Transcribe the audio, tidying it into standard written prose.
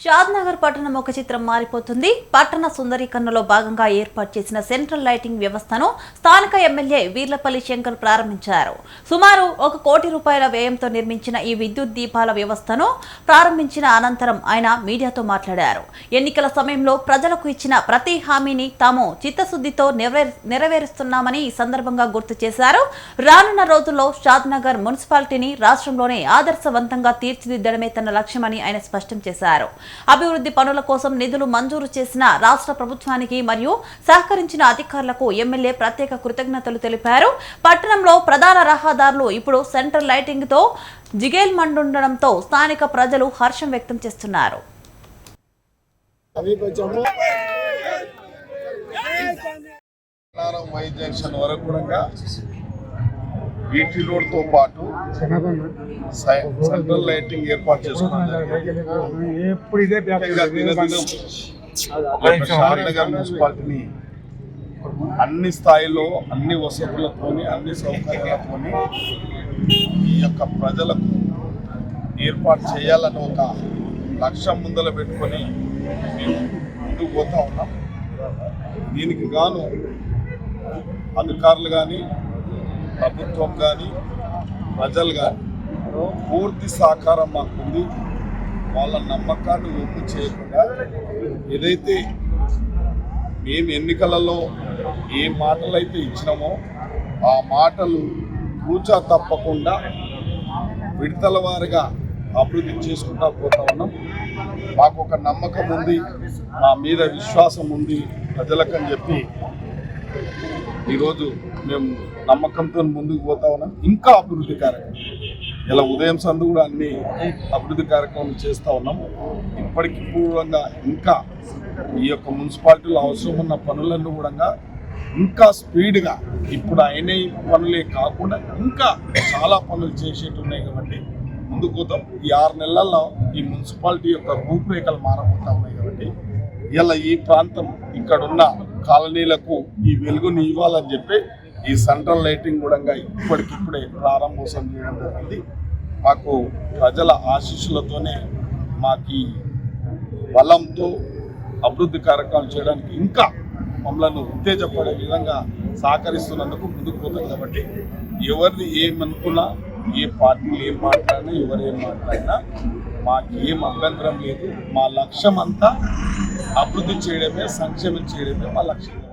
షాద్నగర్ పట్టణం ఒక చిత్రం మారిపోతుంది. పట్టణ సుందరీకరణలో భాగంగా ఏర్పాటు చేసిన సెంట్రల్ లైటింగ్ వ్యవస్థను స్థానిక ఎమ్మెల్యే వీర్లపల్లి శంకర్ ప్రారంభించారు. సుమారు 1 కోటి రూపాయల వ్యయంతో నిర్మించిన ఈ విద్యుత్ దీపాల వ్యవస్థను ప్రారంభించిన అనంతరం ఆయన మీడియాతో మాట్లాడారు. ఎన్నికల సమయంలో ప్రజలకు ఇచ్చిన ప్రతి హామీని తాము చిత్తశుద్ధితో నెరవేరుస్తున్నామని ఈ సందర్భంగా గుర్తు చేశారు. రానున్న రోజుల్లో షాద్నగర్ మున్సిపాలిటీని రాష్ట్రంలోనే ఆదర్శవంతంగా తీర్చిదిద్దడమే తన లక్ష్యమని ఆయన స్పష్టం చేశారు. అభివృద్ధి పనుల కోసం నిధులు మంజూరు చేసిన రాష్ట్ర ప్రభుత్వానికి మరియు సహకరించిన అధికారులకు ఎమ్మెల్యే ప్రత్యేక కృతజ్ఞతలు తెలిపారు. పట్టణంలో ప్రధాన రహదారులు ఇప్పుడు సెంట్రల్ లైటింగ్ తో జిగేల్మంటుండడంతో స్థానిక ప్రజలు హర్షం వ్యక్తం చేస్తున్నారు. బీటీ రోడ్ తో పాటు సెంట్రల్ లైటింగ్ ఏర్పాటు చేసుకున్నారు. షాద్నగర్ మున్సిపాలిటీని అన్ని స్థాయిలో అన్ని వసతులతోని అన్ని సౌకర్యాలతోని ఈ యొక్క ప్రజలకు ఏర్పాటు చేయాలని ఒక లక్ష్యం ముందర పెట్టుకొని మేము ముందుకు పోతా ఉన్నాం. దీనికి గాను అధికారులు కానీ ప్రభుత్వం కానీ ప్రజలు కానీ పూర్తి సహకారం మాకుంది. వాళ్ళ నమ్మకాన్ని ఒప్పు చేయకుండా ఏదైతే మేము ఎన్నికలలో ఏ మాటలు అయితే ఇచ్చినామో ఆ మాటలు కూచా తప్పకుండా విడతల వారిగా అభివృద్ధి చేసుకుంటా పోతా ఉన్నాం. మాకు ఒక నమ్మకం ఉంది, మా మీద విశ్వాసం ఉంది ప్రజలకని చెప్పి ఈరోజు మేము నమ్మకంతో ముందుకు పోతా ఉన్నాం. ఇంకా అభివృద్ధి కార్యక్రమం ఇలా ఉదయం సందు కూడా అన్ని అభివృద్ధి కార్యక్రమాలు చేస్తూ ఉన్నాము. ఇప్పటికి పూర్వంగా ఇంకా ఈ యొక్క మున్సిపాలిటీలో అవసరం ఉన్న పనులన్నీ కూడా ఇంకా స్పీడ్గా ఇప్పుడు అయిన పనులే కాకుండా ఇంకా చాలా పనులు చేసేటి ఉన్నాయి కాబట్టి ముందుకు పోతాం. ఈ 6 నెలల్లో ఈ మున్సిపాలిటీ యొక్క రూపురేఖలు మారబోతా ఉన్నాయి కాబట్టి ఇలా ఈ ప్రాంతం ఇక్కడున్న కాలనీలకు ఈ వెలుగుని ఇవ్వాలని చెప్పి ఈ సెంట్రల్ లైటింగ్ కూడా ఇప్పటికిప్పుడే ప్రారంభోత్సవం చేయడం జరిగింది. మాకు ప్రజల ఆశీస్సులతోనే మాకు బలంతో అభివృద్ధి కార్యక్రమాలు చేయడానికి ఇంకా మమ్మల్ని ఉత్తేజపడే విధంగా సహకరిస్తున్నందుకు ముందుకు పోతాం. కాబట్టి ఎవరిది ఏమనుకున్నా, ఏ పార్టీలు ఏం మాట్లాడినా, ఎవరు ఏం మాట్లాడినా మాకేం అభ్యంతరం లేదు. మా లక్ష్యం అంతా అభివృద్ధి చేయడమే, సంక్షేమం చేయడమే మా లక్ష్యం.